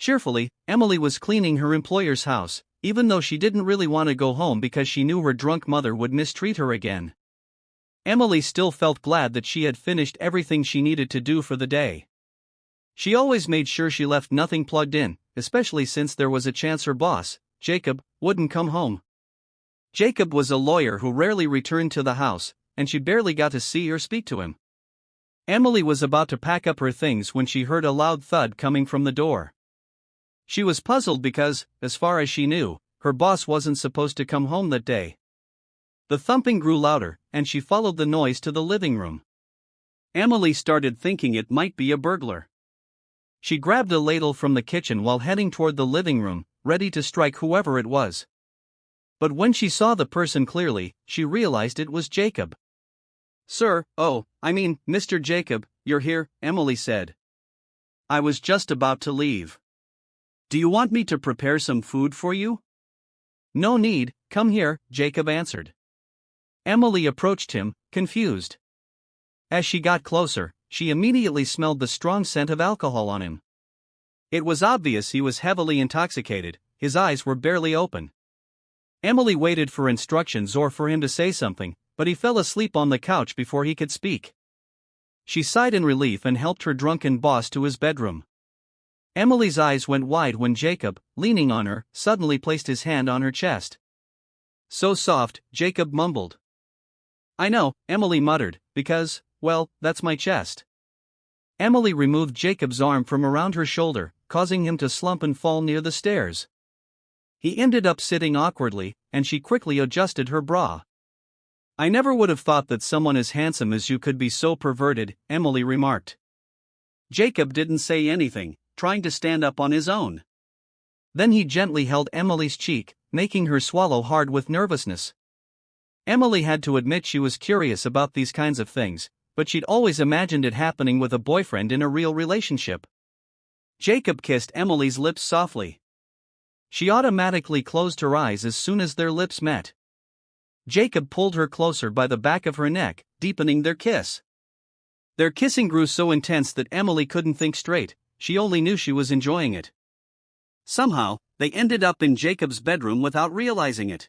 Cheerfully, Emily was cleaning her employer's house, even though she didn't really want to go home because she knew her drunk mother would mistreat her again. Emily still felt glad that she had finished everything she needed to do for the day. She always made sure she left nothing plugged in, especially since there was a chance her boss, Jacob, wouldn't come home. Jacob was a lawyer who rarely returned to the house, and she barely got to see or speak to him. Emily was about to pack up her things when she heard a loud thud coming from the door. She was puzzled because, as far as she knew, her boss wasn't supposed to come home that day. The thumping grew louder, and she followed the noise to the living room. Emily started thinking it might be a burglar. She grabbed a ladle from the kitchen while heading toward the living room, ready to strike whoever it was. But when she saw the person clearly, she realized it was Jacob. "Sir, Mr. Jacob, you're here," Emily said. "I was just about to leave. Do you want me to prepare some food for you?" "No need, come here," Jacob answered. Emily approached him, confused. As she got closer, she immediately smelled the strong scent of alcohol on him. It was obvious he was heavily intoxicated, his eyes were barely open. Emily waited for instructions or for him to say something, but he fell asleep on the couch before he could speak. She sighed in relief and helped her drunken boss to his bedroom. Emily's eyes went wide when Jacob, leaning on her, suddenly placed his hand on her chest. "So soft," Jacob mumbled. "I know," Emily muttered, "because, well, that's my chest." Emily removed Jacob's arm from around her shoulder, causing him to slump and fall near the stairs. He ended up sitting awkwardly, and she quickly adjusted her bra. "I never would have thought that someone as handsome as you could be so perverted," Emily remarked. Jacob didn't say anything, trying to stand up on his own. Then he gently held Emily's cheek, making her swallow hard with nervousness. Emily had to admit she was curious about these kinds of things, but she'd always imagined it happening with a boyfriend in a real relationship. Jacob kissed Emily's lips softly. She automatically closed her eyes as soon as their lips met. Jacob pulled her closer by the back of her neck, deepening their kiss. Their kissing grew so intense that Emily couldn't think straight, she only knew she was enjoying it. Somehow, they ended up in Jacob's bedroom without realizing it.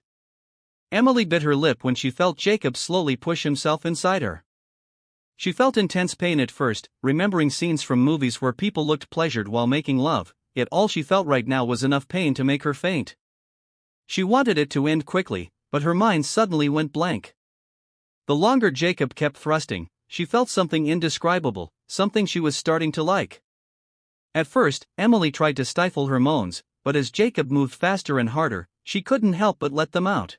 Emily bit her lip when she felt Jacob slowly push himself inside her. She felt intense pain at first, remembering scenes from movies where people looked pleasured while making love, yet all she felt right now was enough pain to make her faint. She wanted it to end quickly, but her mind suddenly went blank. The longer Jacob kept thrusting, she felt something indescribable, something she was starting to like. At first, Emily tried to stifle her moans, but as Jacob moved faster and harder, she couldn't help but let them out.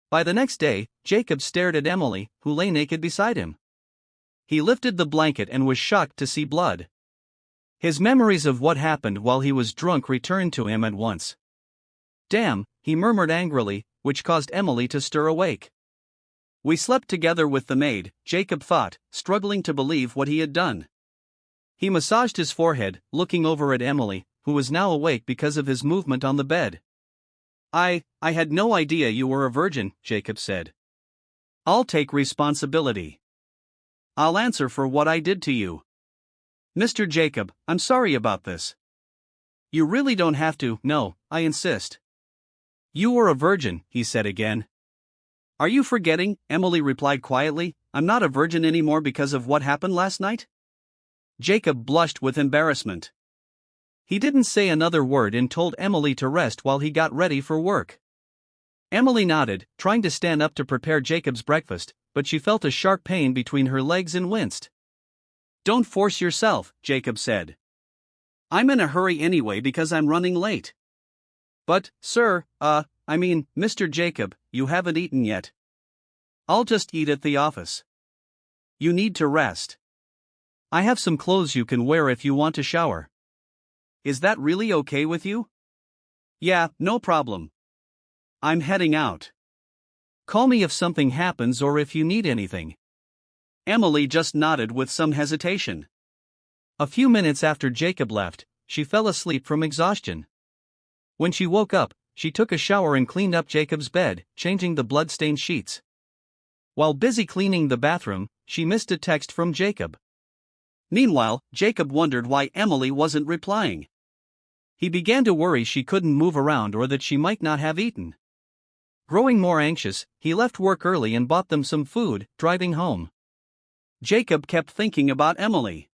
By the next day, Jacob stared at Emily, who lay naked beside him. He lifted the blanket and was shocked to see blood. His memories of what happened while he was drunk returned to him at once. "Damn," he murmured angrily, which caused Emily to stir awake. "We slept together with the maid," Jacob thought, struggling to believe what he had done. He massaged his forehead, looking over at Emily, who was now awake because of his movement on the bed. I had no idea you were a virgin," Jacob said. "I'll take responsibility. I'll answer for what I did to you. Mr. Jacob, I'm sorry about this." "You really don't have to, no, I insist." "You were a virgin," he said again. "Are you forgetting?" Emily replied quietly. "I'm not a virgin anymore because of what happened last night." Jacob blushed with embarrassment. He didn't say another word and told Emily to rest while he got ready for work. Emily nodded, trying to stand up to prepare Jacob's breakfast, but she felt a sharp pain between her legs and winced. "Don't force yourself," Jacob said. "I'm in a hurry anyway because I'm running late." "But, sir, Mr. Jacob, you haven't eaten yet." "I'll just eat at the office." "You need to rest. I have some clothes you can wear if you want to shower." "Is that really okay with you?" "Yeah, no problem. I'm heading out. Call me if something happens or if you need anything." Emily just nodded with some hesitation. A few minutes after Jacob left, she fell asleep from exhaustion. When she woke up, she took a shower and cleaned up Jacob's bed, changing the blood-stained sheets. While busy cleaning the bathroom, she missed a text from Jacob. Meanwhile, Jacob wondered why Emily wasn't replying. He began to worry she couldn't move around or that she might not have eaten. Growing more anxious, he left work early and bought them some food, driving home. Jacob kept thinking about Emily.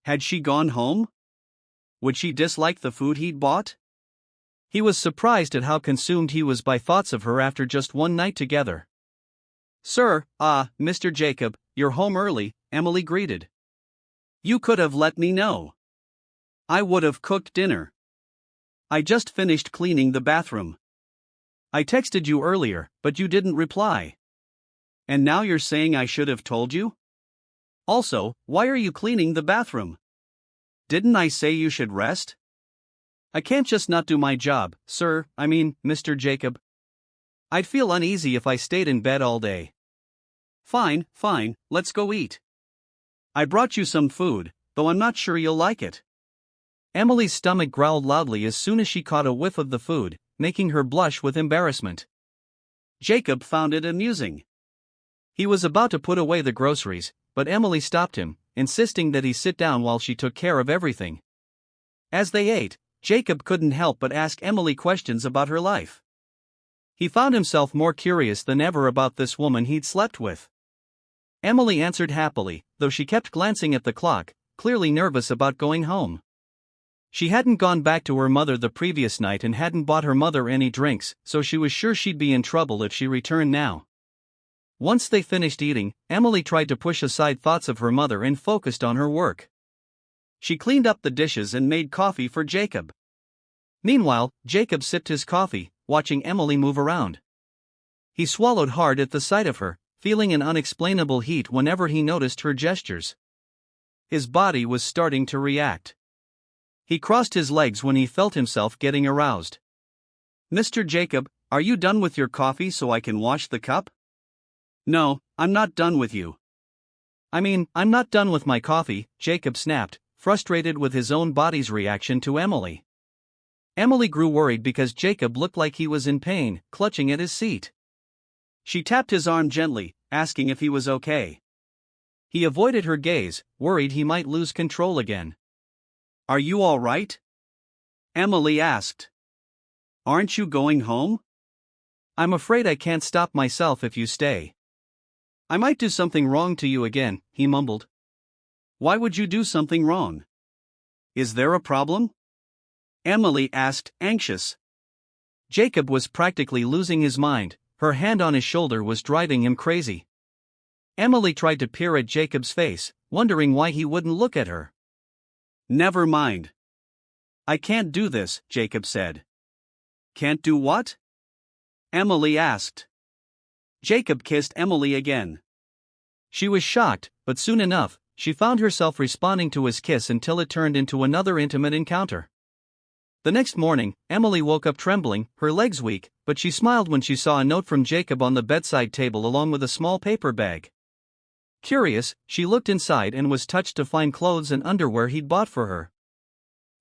Had she gone home? Would she dislike the food he'd bought? He was surprised at how consumed he was by thoughts of her after just one night together. "Sir, Mr. Jacob, you're home early," Emily greeted. "You could have let me know. I would have cooked dinner. I just finished cleaning the bathroom. I texted you earlier, but you didn't reply. And now you're saying I should have told you? Also, why are you cleaning the bathroom? Didn't I say you should rest? I can't just not do my job, Mr. Jacob. I'd feel uneasy if I stayed in bed all day." Fine, let's go eat. I brought you some food, though I'm not sure you'll like it." Emily's stomach growled loudly as soon as she caught a whiff of the food, making her blush with embarrassment. Jacob found it amusing. He was about to put away the groceries, but Emily stopped him, insisting that he sit down while she took care of everything. As they ate, Jacob couldn't help but ask Emily questions about her life. He found himself more curious than ever about this woman he'd slept with. Emily answered happily, though she kept glancing at the clock, clearly nervous about going home. She hadn't gone back to her mother the previous night and hadn't bought her mother any drinks, so she was sure she'd be in trouble if she returned now. Once they finished eating, Emily tried to push aside thoughts of her mother and focused on her work. She cleaned up the dishes and made coffee for Jacob. Meanwhile, Jacob sipped his coffee, watching Emily move around. He swallowed hard at the sight of her, feeling an unexplainable heat whenever he noticed her gestures. His body was starting to react. He crossed his legs when he felt himself getting aroused. "Mr. Jacob, are you done with your coffee so I can wash the cup?" "No, I'm not done with you." I'm not done with my coffee," Jacob snapped, frustrated with his own body's reaction to Emily. Emily grew worried because Jacob looked like he was in pain, clutching at his seat. She tapped his arm gently, asking if he was okay. He avoided her gaze, worried he might lose control again. "Are you all right?" Emily asked. "Aren't you going home?" "I'm afraid I can't stop myself if you stay." "I might do something wrong to you again," he mumbled. "Why would you do something wrong? Is there a problem?" Emily asked, anxious. Jacob was practically losing his mind, her hand on his shoulder was driving him crazy. Emily tried to peer at Jacob's face, wondering why he wouldn't look at her. "Never mind. I can't do this," Jacob said. "Can't do what?" Emily asked. Jacob kissed Emily again. She was shocked, but soon enough, she found herself responding to his kiss until it turned into another intimate encounter. The next morning, Emily woke up trembling, her legs weak, but she smiled when she saw a note from Jacob on the bedside table along with a small paper bag. Curious, she looked inside and was touched to find clothes and underwear he'd bought for her.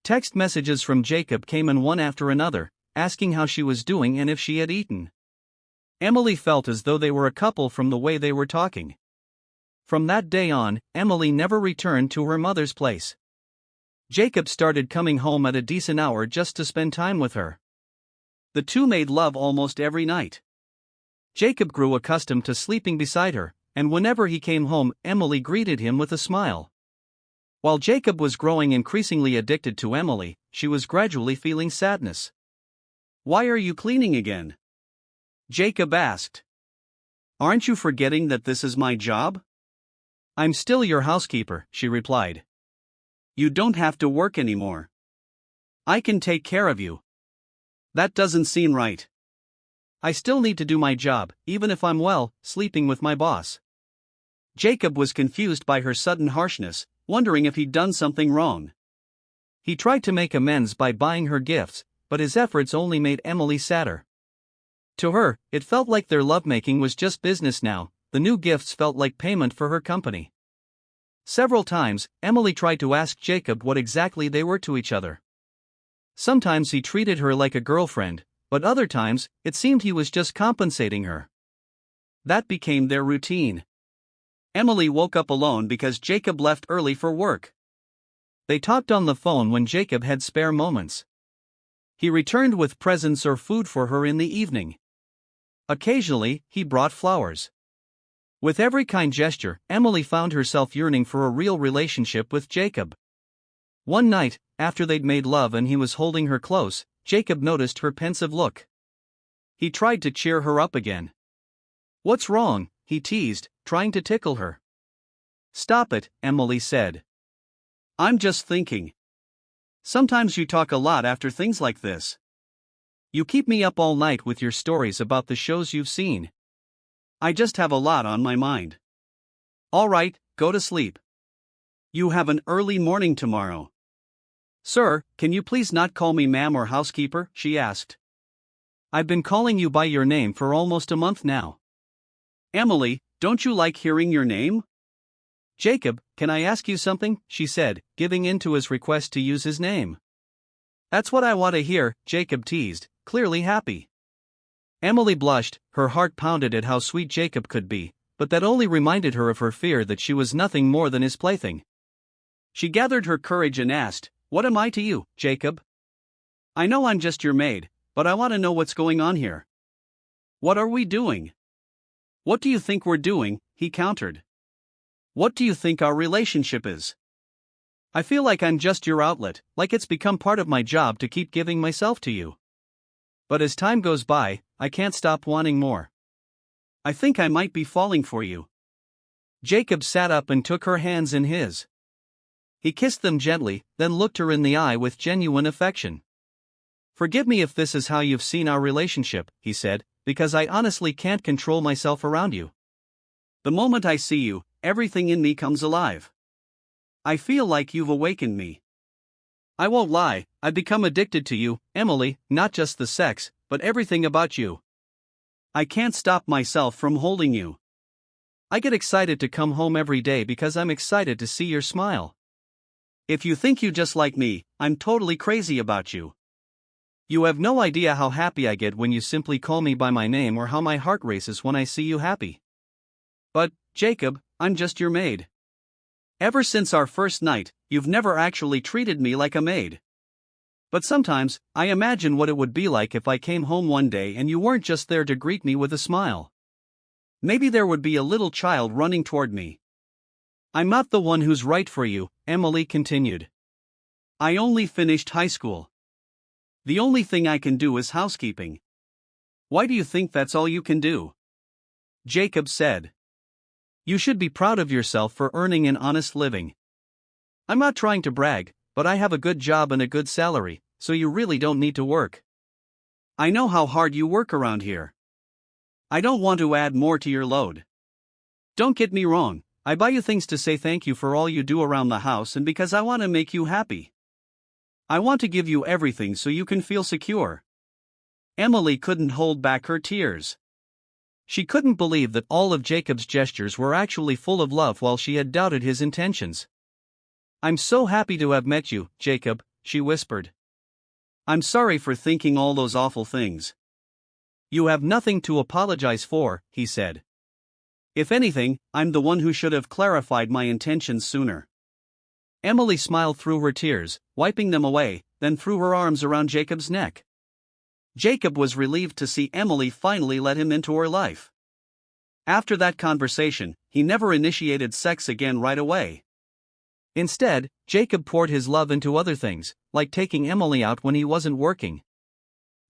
Text messages from Jacob came in one after another, asking how she was doing and if she had eaten. Emily felt as though they were a couple from the way they were talking. From that day on, Emily never returned to her mother's place. Jacob started coming home at a decent hour just to spend time with her. The two made love almost every night. Jacob grew accustomed to sleeping beside her, and whenever he came home, Emily greeted him with a smile. While Jacob was growing increasingly addicted to Emily, she was gradually feeling sadness. "Why are you cleaning again?" Jacob asked. "Aren't you forgetting that this is my job?" "I'm still your housekeeper," she replied. "You don't have to work anymore. I can take care of you." "That doesn't seem right." "I still need to do my job, even if I'm sleeping with my boss." Jacob was confused by her sudden harshness, wondering if he'd done something wrong. He tried to make amends by buying her gifts, but his efforts only made Emily sadder. To her, it felt like their lovemaking was just business now. The new gifts felt like payment for her company. Several times, Emily tried to ask Jacob what exactly they were to each other. Sometimes he treated her like a girlfriend, but other times, it seemed he was just compensating her. That became their routine. Emily woke up alone because Jacob left early for work. They talked on the phone when Jacob had spare moments. He returned with presents or food for her in the evening. Occasionally, he brought flowers. With every kind gesture, Emily found herself yearning for a real relationship with Jacob. One night, after they'd made love and he was holding her close, Jacob noticed her pensive look. He tried to cheer her up again. "What's wrong?" he teased, trying to tickle her. "Stop it," Emily said. "I'm just thinking. Sometimes you talk a lot after things like this. You keep me up all night with your stories about the shows you've seen. I just have a lot on my mind." "All right, go to sleep. You have an early morning tomorrow." "Sir, can you please not call me ma'am or housekeeper?" she asked. "I've been calling you by your name for almost a month now." "Emily, don't you like hearing your name?" "Jacob, can I ask you something?" she said, giving in to his request to use his name. "That's what I want to hear," Jacob teased, clearly happy. Emily blushed, her heart pounded at how sweet Jacob could be, but that only reminded her of her fear that she was nothing more than his plaything. She gathered her courage and asked, "What am I to you, Jacob?" "I know I'm just your maid, but I want to know what's going on here." "What are we doing?" "What do you think we're doing?" he countered. "What do you think our relationship is?" "I feel like I'm just your outlet, like it's become part of my job to keep giving myself to you. But as time goes by, I can't stop wanting more. I think I might be falling for you." Jacob sat up and took her hands in his. He kissed them gently, then looked her in the eye with genuine affection. "Forgive me if this is how you've seen our relationship," he said, "because I honestly can't control myself around you. The moment I see you, everything in me comes alive. I feel like you've awakened me. I won't lie, I've become addicted to you, Emily, not just the sex, but everything about you. I can't stop myself from holding you. I get excited to come home every day because I'm excited to see your smile. If you think you just like me, I'm totally crazy about you. You have no idea how happy I get when you simply call me by my name or how my heart races when I see you happy. But, Jacob, I'm just your maid. Ever since our first night, you've never actually treated me like a maid. But sometimes, I imagine what it would be like if I came home one day and you weren't just there to greet me with a smile. Maybe there would be a little child running toward me." "I'm not the one who's right for you," Emily continued. "I only finished high school. The only thing I can do is housekeeping." "Why do you think that's all you can do?" Jacob said. "You should be proud of yourself for earning an honest living. I'm not trying to brag, but I have a good job and a good salary, so you really don't need to work. I know how hard you work around here. I don't want to add more to your load. Don't get me wrong, I buy you things to say thank you for all you do around the house and because I want to make you happy. I want to give you everything so you can feel secure." Emily couldn't hold back her tears. She couldn't believe that all of Jacob's gestures were actually full of love while she had doubted his intentions. "I'm so happy to have met you, Jacob," she whispered. "I'm sorry for thinking all those awful things." "You have nothing to apologize for," he said. "If anything, I'm the one who should have clarified my intentions sooner." Emily smiled through her tears, wiping them away, then threw her arms around Jacob's neck. Jacob was relieved to see Emily finally let him into her life. After that conversation, he never initiated sex again right away. Instead, Jacob poured his love into other things, like taking Emily out when he wasn't working.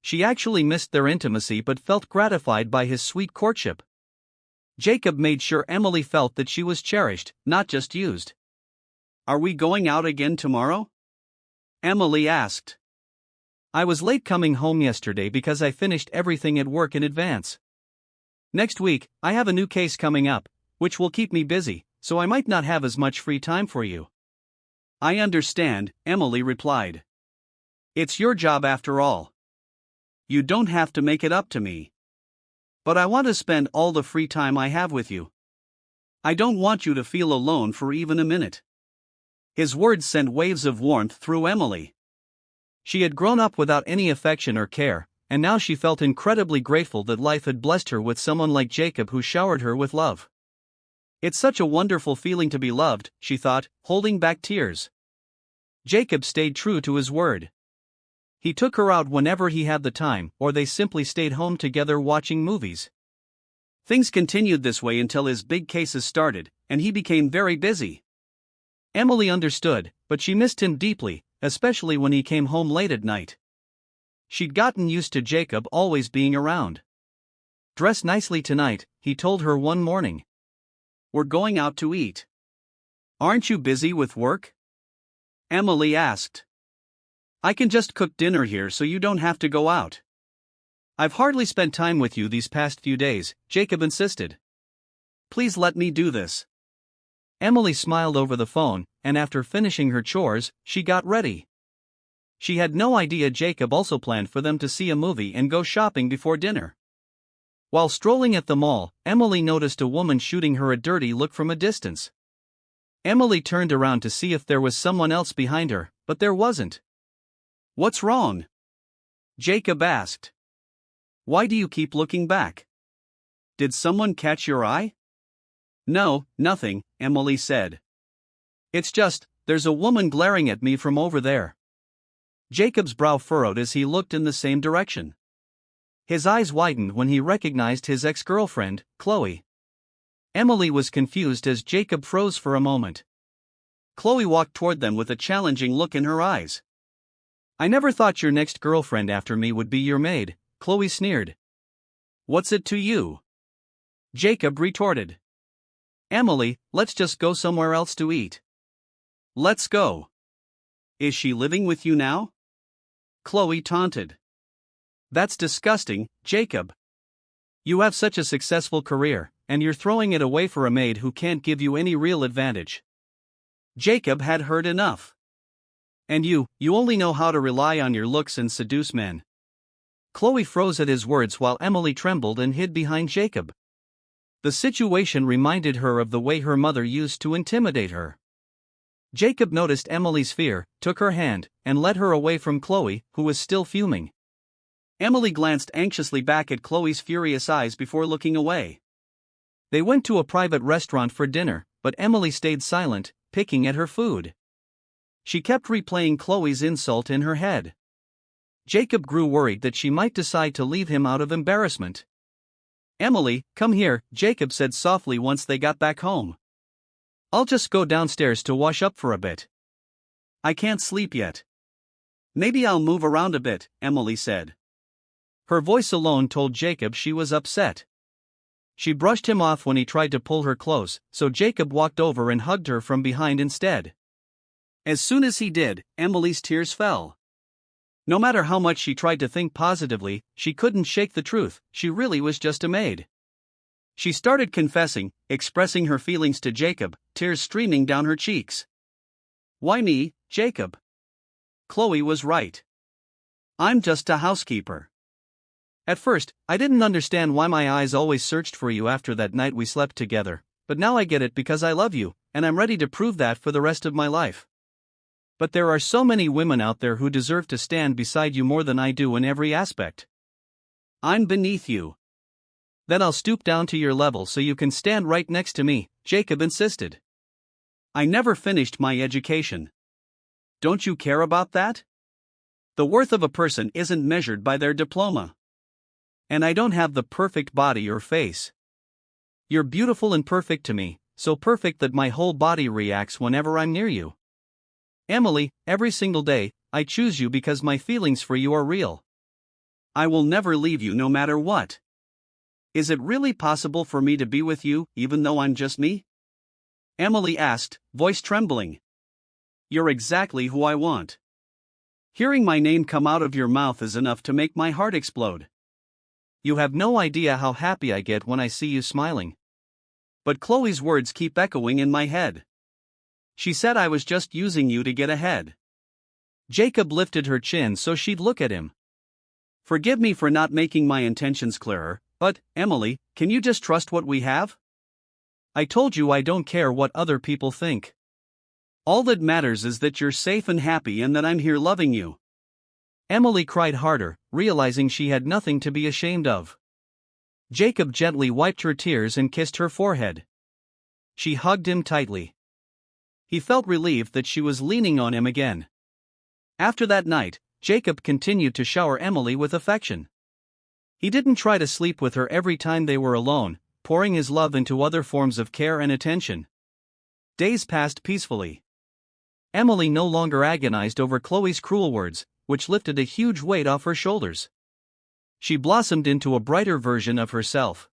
She actually missed their intimacy but felt gratified by his sweet courtship. Jacob made sure Emily felt that she was cherished, not just used. "Are we going out again tomorrow?" Emily asked. "I was late coming home yesterday because I finished everything at work in advance. Next week, I have a new case coming up, which will keep me busy, so I might not have as much free time for you." "I understand," Emily replied. "It's your job after all. You don't have to make it up to me. But I want to spend all the free time I have with you. I don't want you to feel alone for even a minute." His words sent waves of warmth through Emily. She had grown up without any affection or care, and now she felt incredibly grateful that life had blessed her with someone like Jacob who showered her with love. "It's such a wonderful feeling to be loved," she thought, holding back tears. Jacob stayed true to his word. He took her out whenever he had the time, or they simply stayed home together watching movies. Things continued this way until his big cases started, and he became very busy. Emily understood, but she missed him deeply, especially when he came home late at night. She'd gotten used to Jacob always being around. "Dress nicely tonight," he told her one morning. "We're going out to eat." "Aren't you busy with work?" Emily asked. "I can just cook dinner here so you don't have to go out." "I've hardly spent time with you these past few days," Jacob insisted. "Please let me do this." Emily smiled over the phone, and after finishing her chores, she got ready. She had no idea Jacob also planned for them to see a movie and go shopping before dinner. While strolling at the mall, Emily noticed a woman shooting her a dirty look from a distance. Emily turned around to see if there was someone else behind her, but there wasn't. "What's wrong?" Jacob asked. "Why do you keep looking back? Did someone catch your eye?" "No, nothing," Emily said. "It's just, there's a woman glaring at me from over there." Jacob's brow furrowed as he looked in the same direction. His eyes widened when he recognized his ex-girlfriend, Chloe. Emily was confused as Jacob froze for a moment. Chloe walked toward them with a challenging look in her eyes. "I never thought your next girlfriend after me would be your maid," Chloe sneered. "What's it to you?" Jacob retorted. "Emily, let's just go somewhere else to eat." "Let's go." "Is she living with you now?" Chloe taunted. "That's disgusting, Jacob. You have such a successful career, and you're throwing it away for a maid who can't give you any real advantage." Jacob had heard enough. "And you only know how to rely on your looks and seduce men." Chloe froze at his words while Emily trembled and hid behind Jacob. The situation reminded her of the way her mother used to intimidate her. Jacob noticed Emily's fear, took her hand, and led her away from Chloe, who was still fuming. Emily glanced anxiously back at Chloe's furious eyes before looking away. They went to a private restaurant for dinner, but Emily stayed silent, picking at her food. She kept replaying Chloe's insult in her head. Jacob grew worried that she might decide to leave him out of embarrassment. "Emily, come here," Jacob said softly once they got back home. "I'll just go downstairs to wash up for a bit. I can't sleep yet." "Maybe I'll move around a bit," Emily said. Her voice alone told Jacob she was upset. She brushed him off when he tried to pull her close, so Jacob walked over and hugged her from behind instead. As soon as he did, Emily's tears fell. No matter how much she tried to think positively, she couldn't shake the truth, she really was just a maid. She started confessing, expressing her feelings to Jacob, tears streaming down her cheeks. "Why me, Jacob? Chloe was right. I'm just a housekeeper. At first, I didn't understand why my eyes always searched for you after that night we slept together, but now I get it because I love you, and I'm ready to prove that for the rest of my life. But there are so many women out there who deserve to stand beside you more than I do in every aspect. I'm beneath you. Then I'll stoop down to your level so you can stand right next to me," Jacob insisted. "I never finished my education. Don't you care about that? The worth of a person isn't measured by their diploma. And I don't have the perfect body or face. You're beautiful and perfect to me, so perfect that my whole body reacts whenever I'm near you. Emily, every single day, I choose you because my feelings for you are real. I will never leave you no matter what. Is it really possible for me to be with you, even though I'm just me?" Emily asked, voice trembling. "You're exactly who I want. Hearing my name come out of your mouth is enough to make my heart explode. You have no idea how happy I get when I see you smiling." But Chloe's words keep echoing in my head. "She said I was just using you to get ahead." Jacob lifted her chin so she'd look at him. "Forgive me for not making my intentions clearer, but, Emily, can you just trust what we have? I told you I don't care what other people think. All that matters is that you're safe and happy and that I'm here loving you." Emily cried harder, realizing she had nothing to be ashamed of. Jacob gently wiped her tears and kissed her forehead. She hugged him tightly. He felt relieved that she was leaning on him again. After that night, Jacob continued to shower Emily with affection. He didn't try to sleep with her every time they were alone, pouring his love into other forms of care and attention. Days passed peacefully. Emily no longer agonized over Chloe's cruel words, which lifted a huge weight off her shoulders. She blossomed into a brighter version of herself.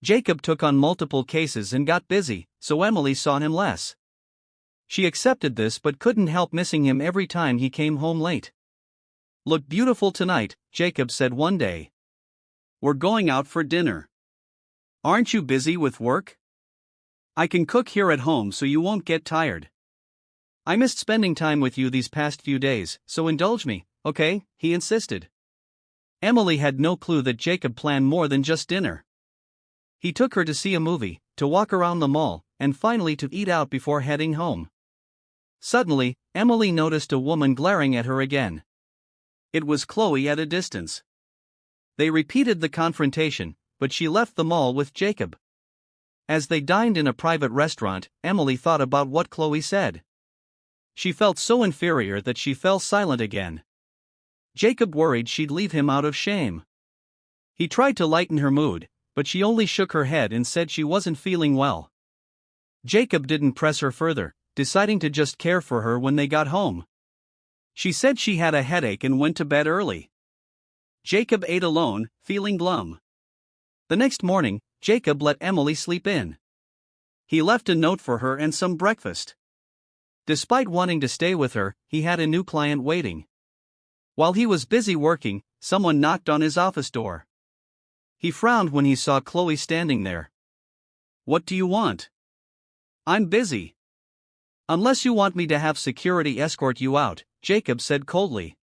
Jacob took on multiple cases and got busy, so Emily saw him less. She accepted this but couldn't help missing him every time he came home late. "Look beautiful tonight," Jacob said one day. "We're going out for dinner. Aren't you busy with work? I can cook here at home so you won't get tired. I missed spending time with you these past few days, so indulge me, okay?" he insisted. Emily had no clue that Jacob planned more than just dinner. He took her to see a movie, to walk around the mall, and finally to eat out before heading home. Suddenly, Emily noticed a woman glaring at her again. It was Chloe at a distance. They repeated the confrontation, but she left the mall with Jacob. As they dined in a private restaurant, Emily thought about what Chloe said. She felt so inferior that she fell silent again. Jacob worried she'd leave him out of shame. He tried to lighten her mood, but she only shook her head and said she wasn't feeling well. Jacob didn't press her further, deciding to just care for her when they got home. She said she had a headache and went to bed early. Jacob ate alone, feeling glum. The next morning, Jacob let Emily sleep in. He left a note for her and some breakfast. Despite wanting to stay with her, he had a new client waiting. While he was busy working, someone knocked on his office door. He frowned when he saw Chloe standing there. "What do you want?" "I'm busy." "Unless you want me to have security escort you out," Jacob said coldly.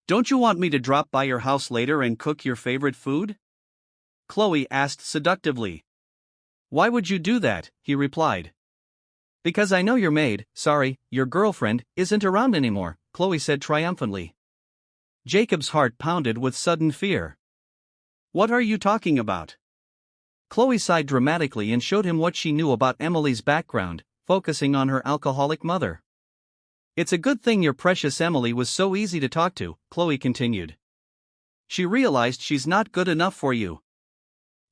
"Don't you want me to drop by your house later and cook your favorite food?" Chloe asked seductively. "Why would you do that?" he replied. "Because I know your maid, your girlfriend, isn't around anymore," Chloe said triumphantly. Jacob's heart pounded with sudden fear. "What are you talking about?" Chloe sighed dramatically and showed him what she knew about Emily's background, focusing on her alcoholic mother. "It's a good thing your precious Emily was so easy to talk to," Chloe continued. "She realized she's not good enough for you.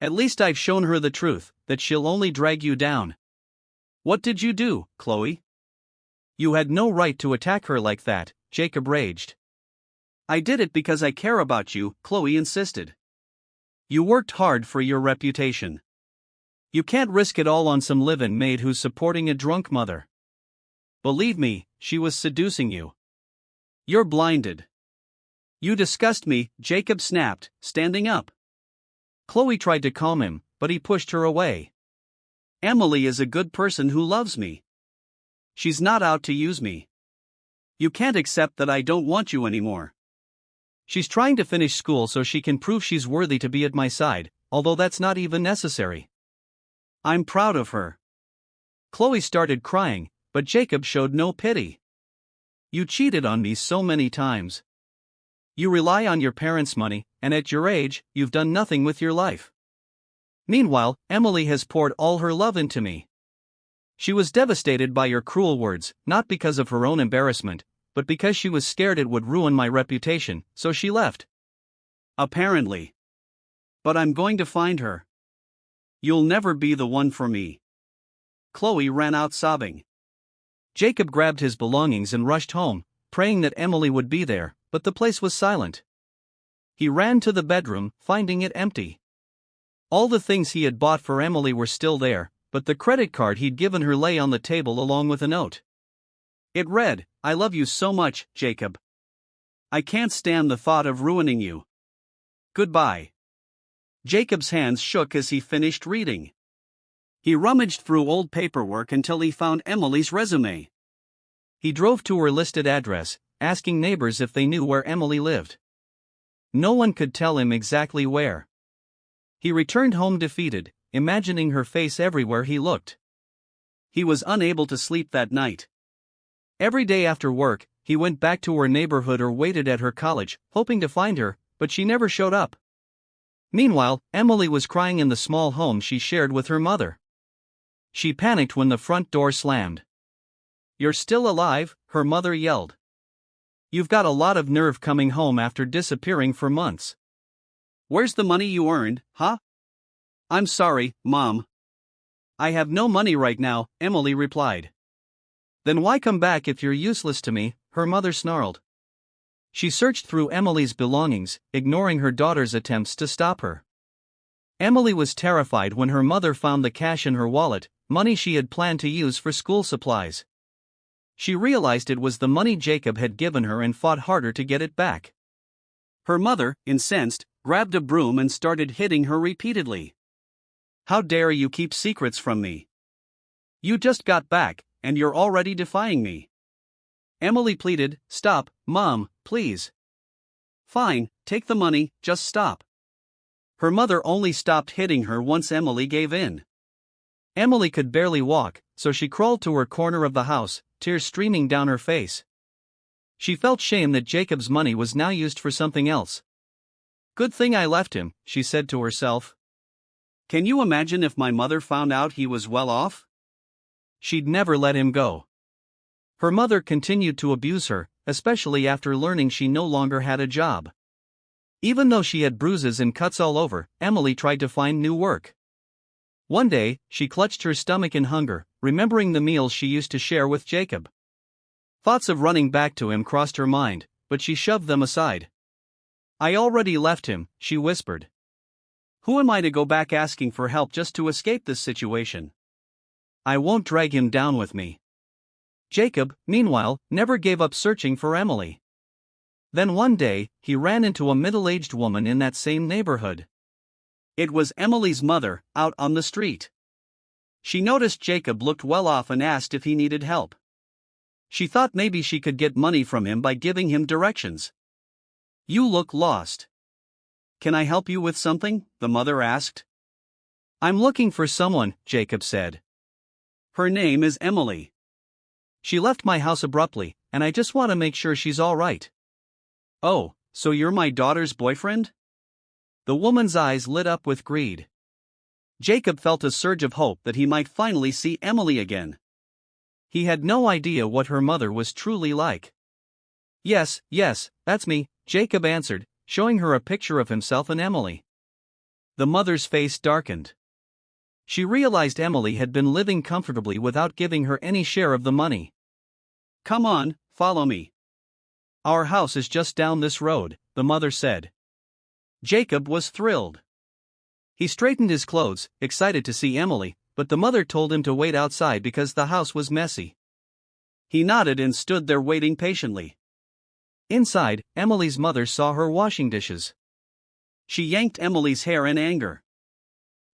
At least I've shown her the truth, that she'll only drag you down." "What did you do, Chloe?" "You had no right to attack her like that," Jacob raged. "I did it because I care about you," Chloe insisted. "You worked hard for your reputation. You can't risk it all on some live-in maid who's supporting a drunk mother. Believe me, she was seducing you. You're blinded." "You disgust me," Jacob snapped, standing up. Chloe tried to calm him, but he pushed her away. "Emily is a good person who loves me. She's not out to use me. You can't accept that I don't want you anymore. She's trying to finish school so she can prove she's worthy to be at my side, although that's not even necessary. I'm proud of her." Chloe started crying, but Jacob showed no pity. "You cheated on me so many times. You rely on your parents' money, and at your age, you've done nothing with your life. Meanwhile, Emily has poured all her love into me. She was devastated by your cruel words, not because of her own embarrassment, but because she was scared it would ruin my reputation, so she left." "Apparently. But I'm going to find her. You'll never be the one for me." Chloe ran out sobbing. Jacob grabbed his belongings and rushed home, praying that Emily would be there, but the place was silent. He ran to the bedroom, finding it empty. All the things he had bought for Emily were still there, but the credit card he'd given her lay on the table along with a note. It read, "I love you so much, Jacob. I can't stand the thought of ruining you. Goodbye." Jacob's hands shook as he finished reading. He rummaged through old paperwork until he found Emily's resume. He drove to her listed address, asking neighbors if they knew where Emily lived. No one could tell him exactly where. He returned home defeated, imagining her face everywhere he looked. He was unable to sleep that night. Every day after work, he went back to her neighborhood or waited at her college, hoping to find her, but she never showed up. Meanwhile, Emily was crying in the small home she shared with her mother. She panicked when the front door slammed. "You're still alive?" her mother yelled. You've got a lot of nerve coming home after disappearing for months. Where's the money you earned, huh? I'm sorry, Mom. I have no money right now, Emily replied. Then why come back if you're useless to me, her mother snarled. She searched through Emily's belongings, ignoring her daughter's attempts to stop her. Emily was terrified when her mother found the cash in her wallet, money she had planned to use for school supplies. She realized it was the money Jacob had given her and fought harder to get it back. Her mother, incensed, grabbed a broom and started hitting her repeatedly. How dare you keep secrets from me? You just got back, and you're already defying me. Emily pleaded, Stop, Mom, please. Fine, take the money, just stop. Her mother only stopped hitting her once Emily gave in. Emily could barely walk, so she crawled to her corner of the house, tears streaming down her face. She felt shame that Jacob's money was now used for something else. Good thing I left him, she said to herself. Can you imagine if my mother found out he was well off? She'd never let him go. Her mother continued to abuse her, especially after learning she no longer had a job. Even though she had bruises and cuts all over, Emily tried to find new work. One day, she clutched her stomach in hunger, remembering the meals she used to share with Jacob. Thoughts of running back to him crossed her mind, but she shoved them aside. I already left him, she whispered. Who am I to go back asking for help just to escape this situation? I won't drag him down with me. Jacob, meanwhile, never gave up searching for Emily. Then one day, he ran into a middle-aged woman in that same neighborhood. It was Emily's mother, out on the street. She noticed Jacob looked well off and asked if he needed help. She thought maybe she could get money from him by giving him directions. You look lost. Can I help you with something? The mother asked. I'm looking for someone, Jacob said. Her name is Emily. She left my house abruptly, and I just want to make sure she's all right. Oh, so you're my daughter's boyfriend? The woman's eyes lit up with greed. Jacob felt a surge of hope that he might finally see Emily again. He had no idea what her mother was truly like. Yes, that's me, Jacob answered, showing her a picture of himself and Emily. The mother's face darkened. She realized Emily had been living comfortably without giving her any share of the money. Come on, follow me. Our house is just down this road, the mother said. Jacob was thrilled. He straightened his clothes, excited to see Emily, but the mother told him to wait outside because the house was messy. He nodded and stood there waiting patiently. Inside, Emily's mother saw her washing dishes. She yanked Emily's hair in anger.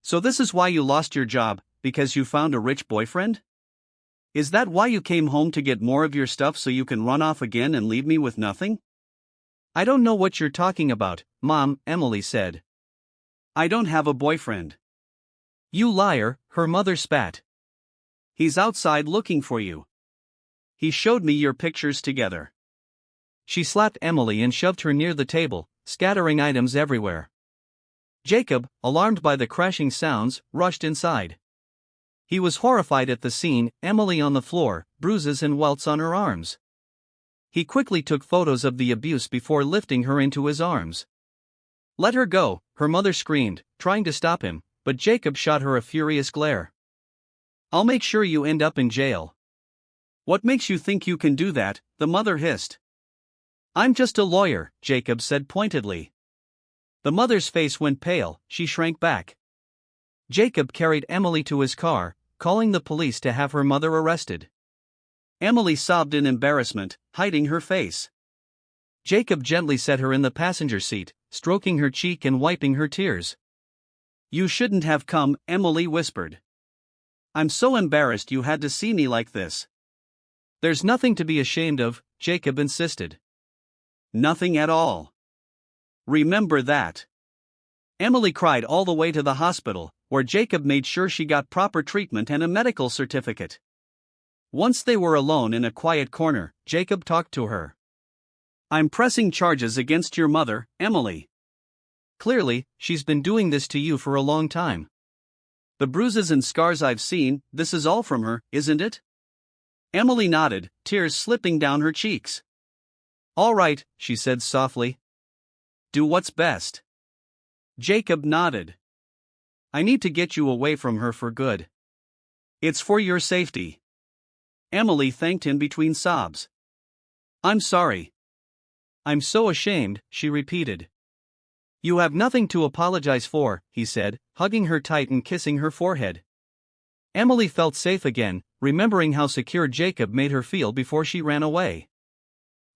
So this is why you lost your job, because you found a rich boyfriend? Is that why you came home to get more of your stuff so you can run off again and leave me with nothing? I don't know what you're talking about, Mom, Emily said. I don't have a boyfriend. You liar, her mother spat. He's outside looking for you. He showed me your pictures together. She slapped Emily and shoved her near the table, scattering items everywhere. Jacob, alarmed by the crashing sounds, rushed inside. He was horrified at the scene, Emily on the floor, bruises and welts on her arms. He quickly took photos of the abuse before lifting her into his arms. Let her go, her mother screamed, trying to stop him, but Jacob shot her a furious glare. I'll make sure you end up in jail. What makes you think you can do that? The mother hissed. I'm just a lawyer, Jacob said pointedly. The mother's face went pale, she shrank back. Jacob carried Emily to his car, calling the police to have her mother arrested. Emily sobbed in embarrassment, hiding her face. Jacob gently set her in the passenger seat, stroking her cheek and wiping her tears. You shouldn't have come, Emily whispered. I'm so embarrassed you had to see me like this. There's nothing to be ashamed of, Jacob insisted. Nothing at all. Remember that. Emily cried all the way to the hospital, where Jacob made sure she got proper treatment and a medical certificate. Once they were alone in a quiet corner, Jacob talked to her. I'm pressing charges against your mother, Emily. Clearly, she's been doing this to you for a long time. The bruises and scars I've seen, this is all from her, isn't it? Emily nodded, tears slipping down her cheeks. All right, she said softly. Do what's best. Jacob nodded. I need to get you away from her for good. It's for your safety. Emily thanked him between sobs. I'm sorry. I'm so ashamed, she repeated. You have nothing to apologize for, he said, hugging her tight and kissing her forehead. Emily felt safe again, remembering how secure Jacob made her feel before she ran away.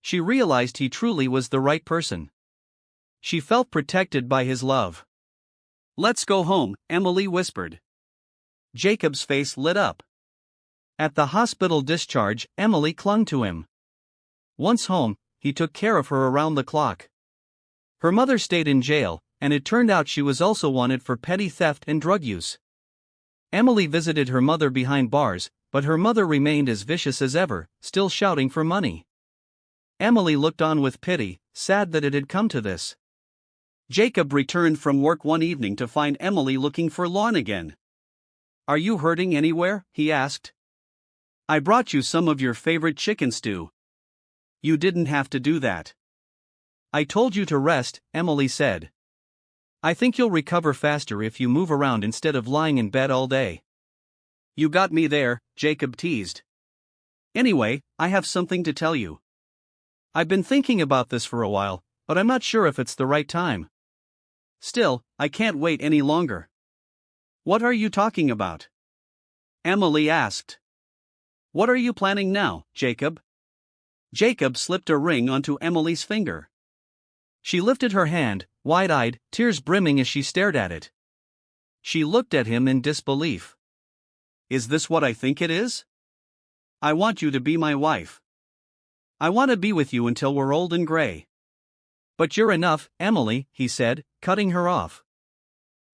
She realized he truly was the right person. She felt protected by his love. Let's go home, Emily whispered. Jacob's face lit up. At the hospital discharge, Emily clung to him. Once home, he took care of her around the clock. Her mother stayed in jail, and it turned out she was also wanted for petty theft and drug use. Emily visited her mother behind bars, but her mother remained as vicious as ever, still shouting for money. Emily looked on with pity, sad that it had come to this. Jacob returned from work one evening to find Emily looking forlorn again. Are you hurting anywhere? He asked. I brought you some of your favorite chicken stew. You didn't have to do that. I told you to rest, Emily said. I think you'll recover faster if you move around instead of lying in bed all day. You got me there, Jacob teased. Anyway, I have something to tell you. I've been thinking about this for a while, but I'm not sure if it's the right time. Still, I can't wait any longer. What are you talking about? Emily asked. What are you planning now, Jacob? Jacob slipped a ring onto Emily's finger. She lifted her hand, wide-eyed, tears brimming as she stared at it. She looked at him in disbelief. Is this what I think it is? I want you to be my wife. I want to be with you until we're old and gray. But you're enough, Emily, he said, cutting her off.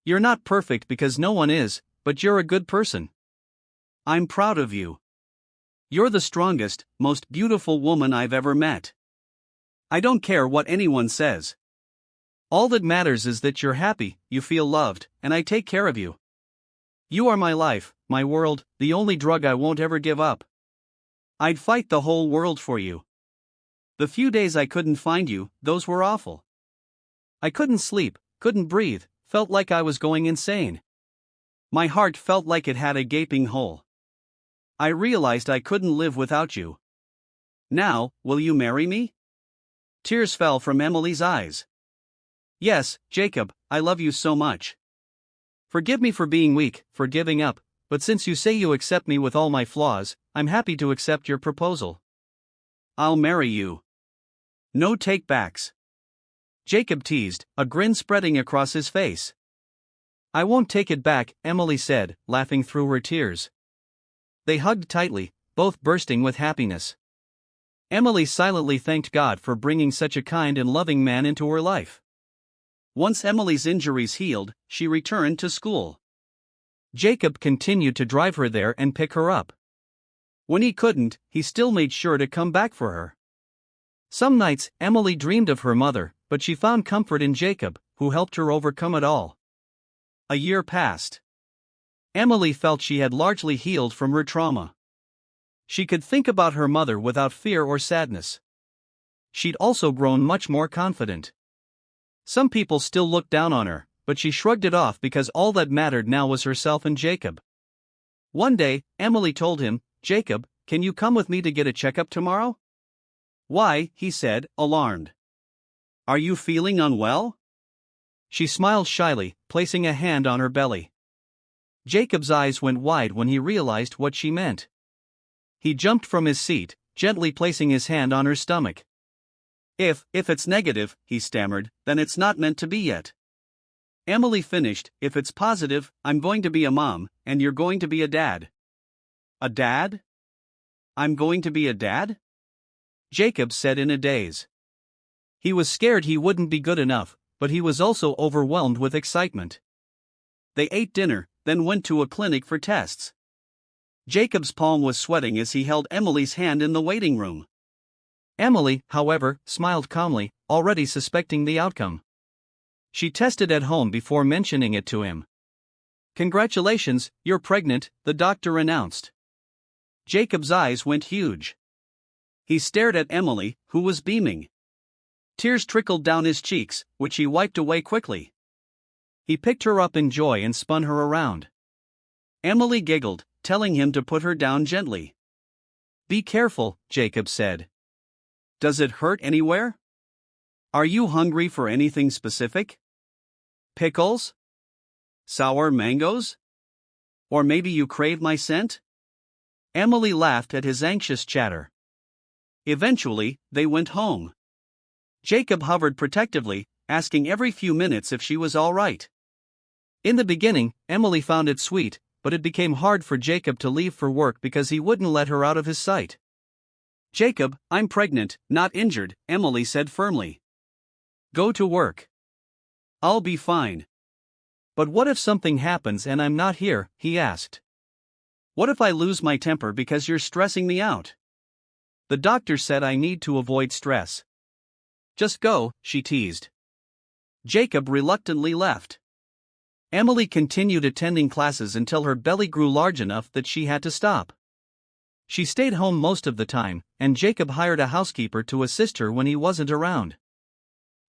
You're not perfect because no one is, but you're a good person. I'm proud of you. You're the strongest, most beautiful woman I've ever met. I don't care what anyone says. All that matters is that you're happy, you feel loved, and I take care of you. You are my life, my world, the only drug I won't ever give up. I'd fight the whole world for you. The few days I couldn't find you, those were awful. I couldn't sleep, couldn't breathe, felt like I was going insane. My heart felt like it had a gaping hole. I realized I couldn't live without you. Now, will you marry me? Tears fell from Emily's eyes. Yes, Jacob, I love you so much. Forgive me for being weak, for giving up, but since you say you accept me with all my flaws, I'm happy to accept your proposal. I'll marry you. No take-backs. Jacob teased, a grin spreading across his face. I won't take it back, Emily said, laughing through her tears. They hugged tightly, both bursting with happiness. Emily silently thanked God for bringing such a kind and loving man into her life. Once Emily's injuries healed, she returned to school. Jacob continued to drive her there and pick her up. When he couldn't, he still made sure to come back for her. Some nights, Emily dreamed of her mother, but she found comfort in Jacob, who helped her overcome it all. A year passed. Emily felt she had largely healed from her trauma. She could think about her mother without fear or sadness. She'd also grown much more confident. Some people still looked down on her, but she shrugged it off because all that mattered now was herself and Jacob. One day, Emily told him, Jacob, can you come with me to get a checkup tomorrow? Why, he said, alarmed. Are you feeling unwell? She smiled shyly, placing a hand on her belly. Jacob's eyes went wide when he realized what she meant. He jumped from his seat, gently placing his hand on her stomach. If it's negative, he stammered, then it's not meant to be yet. Emily finished, if it's positive, I'm going to be a mom, and you're going to be a dad. A dad? I'm going to be a dad? Jacob said in a daze. He was scared he wouldn't be good enough, but he was also overwhelmed with excitement. They ate dinner, then went to a clinic for tests. Jacob's palm was sweating as he held Emily's hand in the waiting room. Emily, however, smiled calmly, already suspecting the outcome. She tested at home before mentioning it to him. Congratulations, you're pregnant, the doctor announced. Jacob's eyes went huge. He stared at Emily, who was beaming. Tears trickled down his cheeks, which he wiped away quickly. He picked her up in joy and spun her around. Emily giggled, telling him to put her down gently. "Be careful," Jacob said. "Does it hurt anywhere? Are you hungry for anything specific? Pickles? Sour mangoes? Or maybe you crave my scent?" Emily laughed at his anxious chatter. Eventually, they went home. Jacob hovered protectively, asking every few minutes if she was all right. In the beginning, Emily found it sweet, but it became hard for Jacob to leave for work because he wouldn't let her out of his sight. "Jacob, I'm pregnant, not injured," Emily said firmly. "Go to work. I'll be fine." "But what if something happens and I'm not here?" he asked. "What if I lose my temper because you're stressing me out? The doctor said I need to avoid stress." "Just go," she teased. Jacob reluctantly left. Emily continued attending classes until her belly grew large enough that she had to stop. She stayed home most of the time, and Jacob hired a housekeeper to assist her when he wasn't around.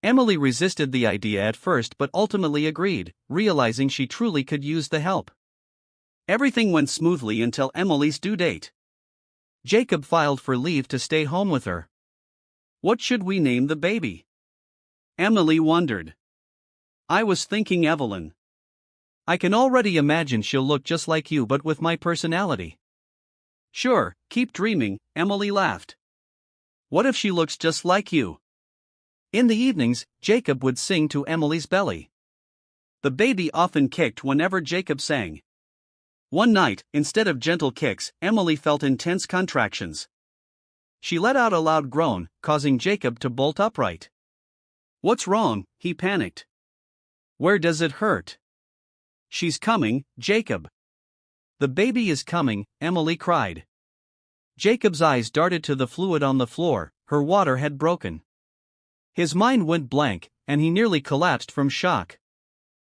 Emily resisted the idea at first but ultimately agreed, realizing she truly could use the help. Everything went smoothly until Emily's due date. Jacob filed for leave to stay home with her. "What should we name the baby?" Emily wondered. "I was thinking Evelyn. I can already imagine she'll look just like you but with my personality." "Sure, keep dreaming," Emily laughed. "What if she looks just like you?" In the evenings, Jacob would sing to Emily's belly. The baby often kicked whenever Jacob sang. One night, instead of gentle kicks, Emily felt intense contractions. She let out a loud groan, causing Jacob to bolt upright. "What's wrong?" he panicked. "Where does it hurt?" "She's coming, Jacob." "The baby is coming," Emily cried. Jacob's eyes darted to the fluid on the floor. Her water had broken. His mind went blank, and he nearly collapsed from shock.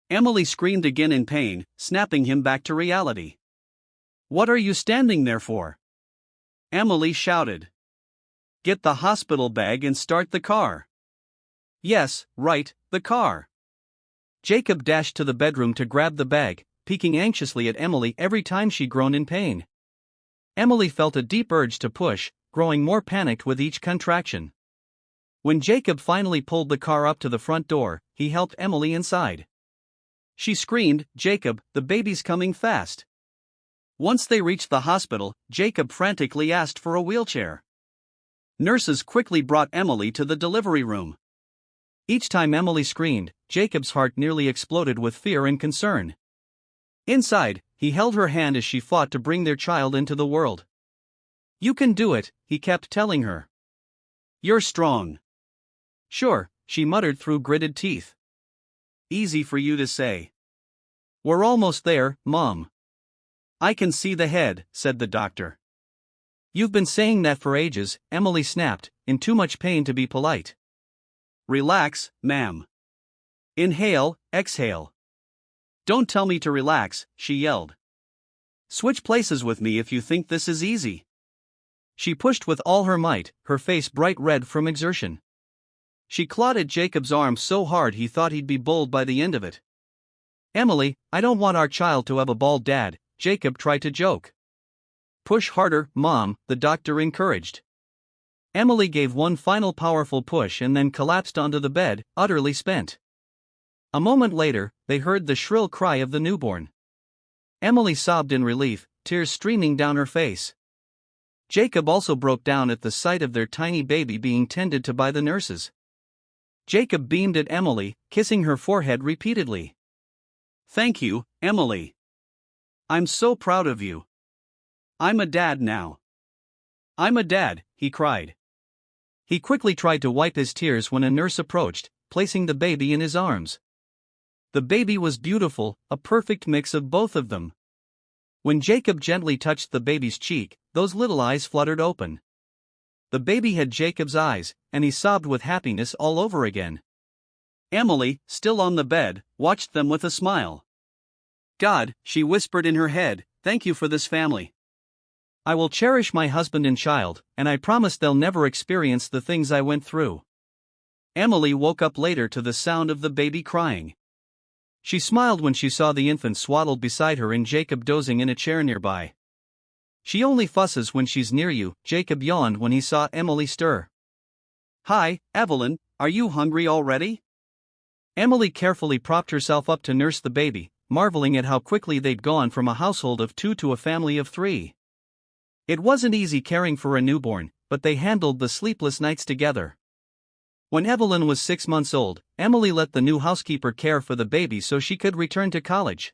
Emily screamed again in pain, snapping him back to reality. "What are you standing there for?" Emily shouted. "Get the hospital bag and start the car." "Yes, right, the car." Jacob dashed to the bedroom to grab the bag, peeking anxiously at Emily every time she groaned in pain. Emily felt a deep urge to push, growing more panicked with each contraction. When Jacob finally pulled the car up to the front door, he helped Emily inside. She screamed, "Jacob, the baby's coming fast." Once they reached the hospital, Jacob frantically asked for a wheelchair. Nurses quickly brought Emily to the delivery room. Each time Emily screamed, Jacob's heart nearly exploded with fear and concern. Inside, he held her hand as she fought to bring their child into the world. "You can do it," he kept telling her. "You're strong." "Sure," she muttered through gritted teeth. "Easy for you to say." "We're almost there, Mom." "I can see the head," said the doctor. "You've been saying that for ages," Emily snapped, in too much pain to be polite. "Relax, ma'am. Inhale, exhale." "Don't tell me to relax," she yelled. "Switch places with me if you think this is easy." She pushed with all her might, her face bright red from exertion. She clawed at Jacob's arm so hard he thought he'd be bowled by the end of it. "Emily, I don't want our child to have a bald dad," Jacob tried to joke. "Push harder, Mom," the doctor encouraged. Emily gave one final powerful push and then collapsed onto the bed, utterly spent. A moment later, they heard the shrill cry of the newborn. Emily sobbed in relief, tears streaming down her face. Jacob also broke down at the sight of their tiny baby being tended to by the nurses. Jacob beamed at Emily, kissing her forehead repeatedly. "Thank you, Emily. I'm so proud of you. I'm a dad now." "I'm a dad," he cried. He quickly tried to wipe his tears when a nurse approached, placing the baby in his arms. The baby was beautiful, a perfect mix of both of them. When Jacob gently touched the baby's cheek, those little eyes fluttered open. The baby had Jacob's eyes, and he sobbed with happiness all over again. Emily, still on the bed, watched them with a smile. "God," she whispered in her head, "thank you for this family. I will cherish my husband and child, and I promise they'll never experience the things I went through." Emily woke up later to the sound of the baby crying. She smiled when she saw the infant swaddled beside her and Jacob dozing in a chair nearby. She only fusses when she's near you, Jacob yawned when he saw Emily stir. Hi, Evelyn, are you hungry already? Emily carefully propped herself up to nurse the baby, marveling at how quickly they'd gone from a household of 2 to a family of 3. It wasn't easy caring for a newborn, but they handled the sleepless nights together. When Evelyn was 6 months old, Emily let the new housekeeper care for the baby so she could return to college.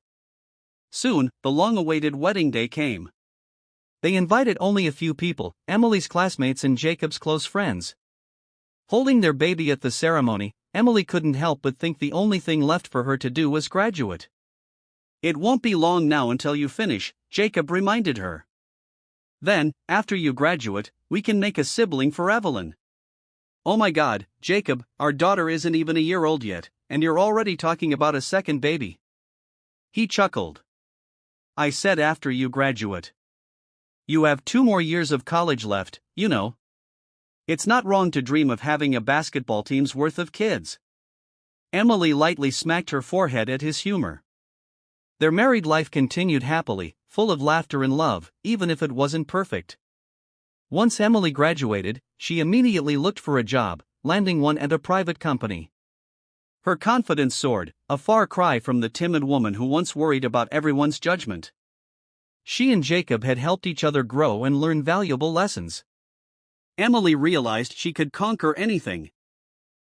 Soon, the long-awaited wedding day came. They invited only a few people, Emily's classmates and Jacob's close friends. Holding their baby at the ceremony, Emily couldn't help but think the only thing left for her to do was graduate. It won't be long now until you finish, Jacob reminded her. Then, after you graduate, we can make a sibling for Evelyn. Oh my God, Jacob, our daughter isn't even a year old yet, and you're already talking about a second baby. He chuckled. I said after you graduate. You have 2 more years of college left, you know. It's not wrong to dream of having a basketball team's worth of kids. Emily lightly smacked her forehead at his humor. Their married life continued happily, full of laughter and love, even if it wasn't perfect. Once Emily graduated, she immediately looked for a job, landing one at a private company. Her confidence soared, a far cry from the timid woman who once worried about everyone's judgment. She and Jacob had helped each other grow and learn valuable lessons. Emily realized she could conquer anything.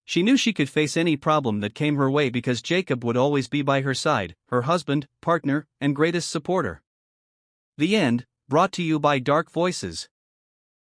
She knew she could face any problem that came her way because Jacob would always be by her side, her husband, partner, and greatest supporter. The end, brought to you by Dark Voices.